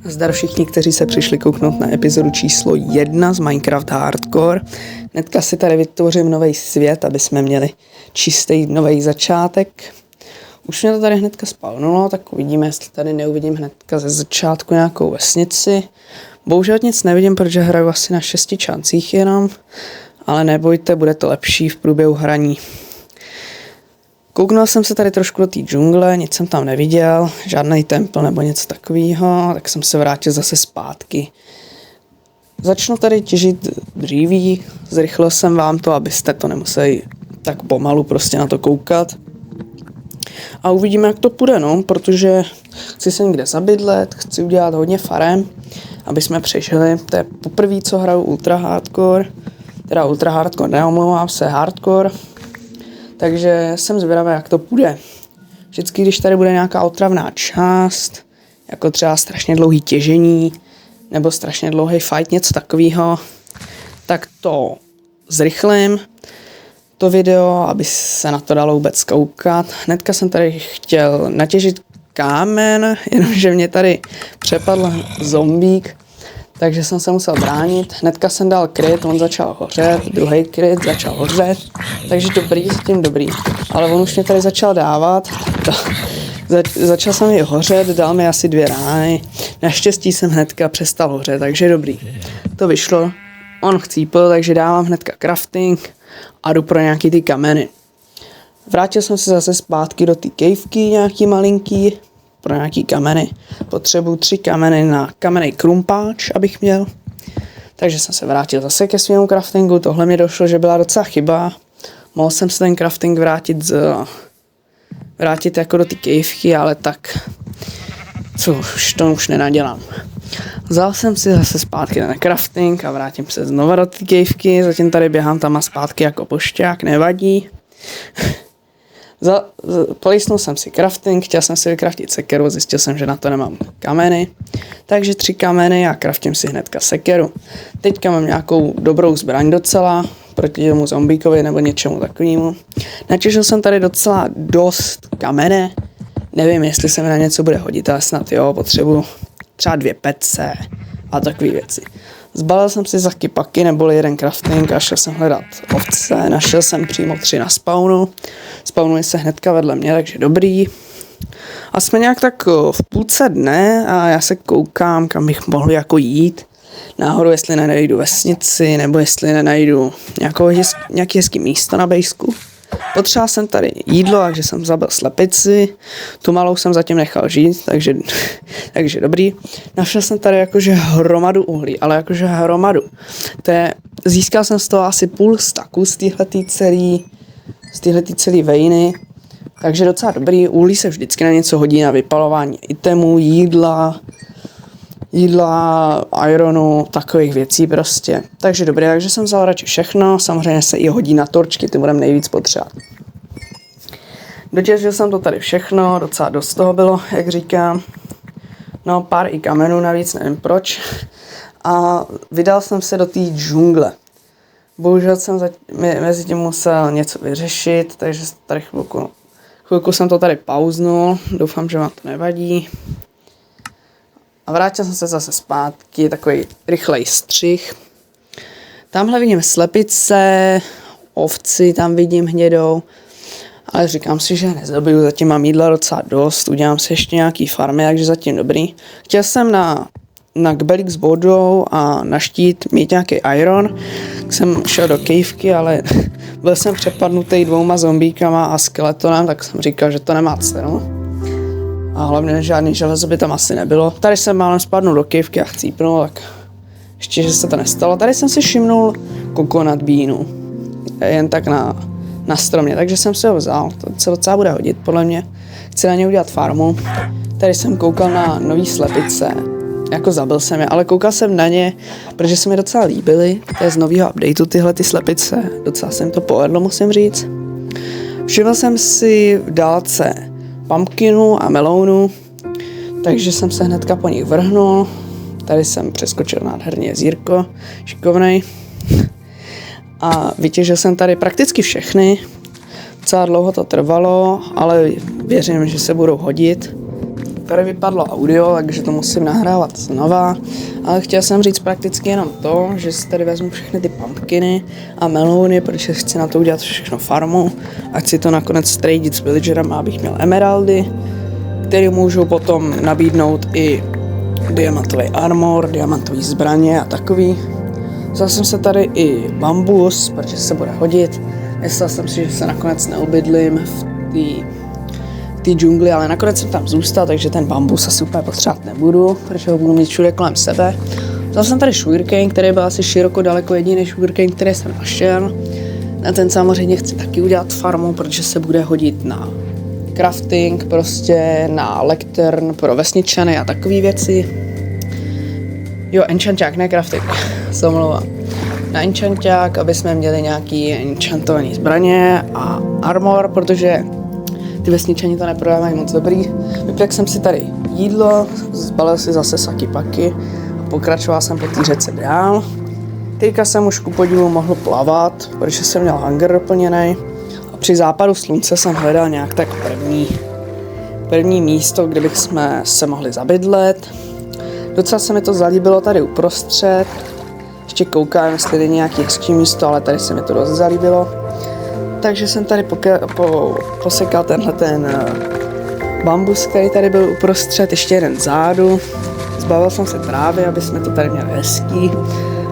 Zdar všichni, kteří se přišli kouknout na epizodu číslo 1 z Minecraft Hardcore. Hnedka si tady vytvořím nový svět, aby jsme měli čistý nový začátek. Už mě to tady hnedka spawnulo, tak uvidíme, jestli tady neuvidím hnedka ze začátku nějakou vesnici. Bohužel nic nevidím, protože hraju asi na 6 šancích jenom, ale nebojte, bude to lepší v průběhu hraní. Kouknul jsem se tady trošku do té džungle, nic jsem tam neviděl, žádný templ nebo něco takového, tak jsem se vrátil zase zpátky. Začnu tady těžit dříví, zrychlil jsem vám to, abyste to nemuseli tak pomalu prostě na to koukat. A uvidíme, jak to půjde, no, protože chci se někde zabydlet, chci udělat hodně farem, aby jsme přežili. To je poprvé, co hraju Ultra Hardcore, teda Ultra Hardcore, neomlouvám se, Hardcore. Takže jsem zvědavý, jak to půjde. Vždycky, když tady bude nějaká otravná část, jako třeba strašně dlouhý těžení, nebo strašně dlouhý fight, něco takového, tak to zrychlím, to video, aby se na to dalo vůbec koukat. Hnedka jsem tady chtěl natěžit kámen, jenomže mě tady přepadl zombík, takže jsem se musel bránit. Hnedka jsem dal kryt, on začal hořet, druhý kryt začal hořet, takže dobrý, zatím dobrý. Ale on už mě tady začal dávat, začal jsem ji hořet, dal mi asi 2 rány. Naštěstí jsem hnedka přestal hořet, takže dobrý. To vyšlo, on chcípl, takže dávám hnedka crafting a jdu pro nějaký ty kameny. Vrátil jsem se zase zpátky do té caveky nějaký malinký, pro nějaký kameny. Potřebuju 3 kameny na kamenný krumpáč, abych měl. Takže jsem se vrátil zase ke svému craftingu. Tohle mi došlo, že byla docela chyba. Mohl jsem se ten crafting vrátit jako do té caveky, ale tak to už nenadělám. Vzal jsem si zase zpátky ten crafting a vrátím se znova do té caveky. Zatím tady běhám tam a zpátky jako pošťák, nevadí. Polísnul jsem si crafting, chtěl jsem si vykraftit sekeru, zjistil jsem, že na to nemám kameny, takže 3 kameny a craftím si hnedka sekeru. Teďka mám nějakou dobrou zbraň docela, proti tomu zombíkovi nebo něčemu takovému. Natěžil jsem tady docela dost kamene, nevím, jestli se mi na něco bude hodit, ale snad jo, potřebuji třeba 2 pece a takové věci. Zbalil jsem si zaky paky, neboli 1 crafting a šel jsem hledat ovce, našel jsem přímo 3 na spawnu. Spawnuje se hnedka vedle mě, takže dobrý. A jsme nějak tak v půlce dne a já se koukám, kam bych mohl jako jít. Náhodou, jestli nenajdu vesnici, nebo jestli nenajdu nějaký hezký místo na bejsku. Potřeboval jsem tady jídlo, takže jsem zabil slepici, tu malou jsem zatím nechal žít, takže dobrý. Našel jsem tady jakože hromadu uhlí, ale jakože hromadu. Získal jsem z toho asi půl staku z téhletý celý vejny, takže docela dobrý. Uhlí se vždycky na něco hodí, na vypalování itemů, jídla, ironu, takových věcí prostě. Takže dobré, takže jsem vzal radši všechno, samozřejmě se i hodí na torčky, ty budeme nejvíc potřebovat. Dotěžil jsem to tady všechno, docela dost toho bylo, jak říkám. No, pár i kamenů navíc, nevím proč. A vydal jsem se do té džungle. Bohužel jsem mezi tím musel něco vyřešit, takže tady chvilku jsem to tady pauznul, doufám, že vám to nevadí. A vrátil jsem se zase zpátky, takový rychlej střih. Tamhle vidím slepice, ovci tam vidím hnědou, ale říkám si, že nezabiju, zatím mám jídla docela dost, udělám si ještě nějaký farmy, takže zatím dobrý. Chtěl jsem na kbelík s vodou a na štít mít nějaký iron, jsem šel do caveky, ale byl jsem přepadnutý 2 zombíkama a skeletonem, tak jsem říkal, že to nemá cenu. A hlavně žádný železo by tam asi nebylo. Tady jsem málem spadnul do caveky a chcípnul, tak ještě, že se to nestalo. Tady jsem si všimnul coconut beanu, jen tak na stromě, takže jsem si ho vzal. To se docela bude hodit, podle mě. Chci na ně udělat farmu. Tady jsem koukal na nový slepice, jako zabil jsem je, ale koukal jsem na ně, protože se mi docela líbily. To je z nového updateu tyhle ty slepice, docela jsem to povedlo, musím říct. Všiml jsem si v dálce pumpkinu a melounu, takže jsem se hnedka po nich vrhnul. Tady jsem přeskočil nádherně jezírko, šikovnej. A vytěžil jsem tady prakticky všechny. Docela dlouho to trvalo, ale věřím, že se budou hodit. tady vypadlo audio, takže to musím nahrávat znova, ale chtěl jsem říct prakticky jenom to, že si tady vezmu všechny ty pumpkiny a melouny, protože chci na to udělat všechno farmu a chci to nakonec tradit s villagerem, abych měl emeraldy, které můžu potom nabídnout i diamantový armor, diamantový zbraně a takový. Vzal jsem se tady i bambus, protože se bude hodit. Myslel jsem si, že se nakonec neobydlím v té džungli, ale nakonec jsem tam zůstal, takže ten bambus asi úplně potřebovat nebudu, protože ho budu mít všude kolem sebe. Vzal jsem tady sugarcane, který byl asi široko daleko jediný sugarcane, který jsem našel. Na ten samozřejmě chci taky udělat farmu, protože se bude hodit na crafting, prostě na lectern pro vesničany a takové věci. Jo, enchanták, ne crafting, se omlouvám. Na enchanták, aby jsme měli nějaký enchantovaný zbraně a armor, protože ty vesničani to neprodávají moc dobrý. Vypěk jsem si tady jídlo, zbalil si zase saky paky a pokračoval jsem po té řece dál. Teďka jsem už ku podivu mohl plavat, protože jsem měl hunger doplněný. A při západu slunce jsem hledal nějak tak první místo, kde bychom se mohli zabydlet. Docela se mi to zalíbilo tady uprostřed. Ještě koukám, jestli je nějaký hezčí místo, ale tady se mi to dost zalíbilo. Takže jsem tady posekal ten bambus, který tady byl uprostřed, ještě jeden zádu. Zbavil jsem se trávy, aby jsme to tady měli hezký.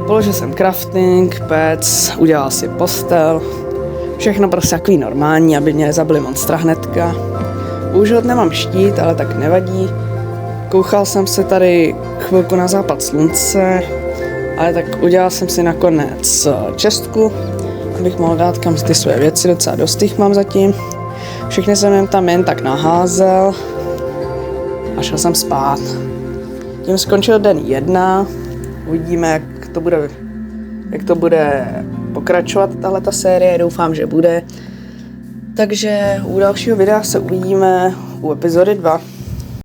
Položil jsem crafting, pec, udělal si postel. Všechno prostě takový normální, aby mě nezabili monstra hnedka. Bohužel nemám štít, ale tak nevadí. Koukal jsem se tady chvilku na západ slunce, ale tak udělal jsem si nakonec čestku, abych mohl dát kam ty své věci, docela dost jich mám zatím. Všechny jsem tam jen tak naházel a šel jsem spát. Tím skončil den 1, uvidíme, jak to bude pokračovat tahleta série, doufám, že bude. Takže u dalšího videa se uvidíme u epizody 2.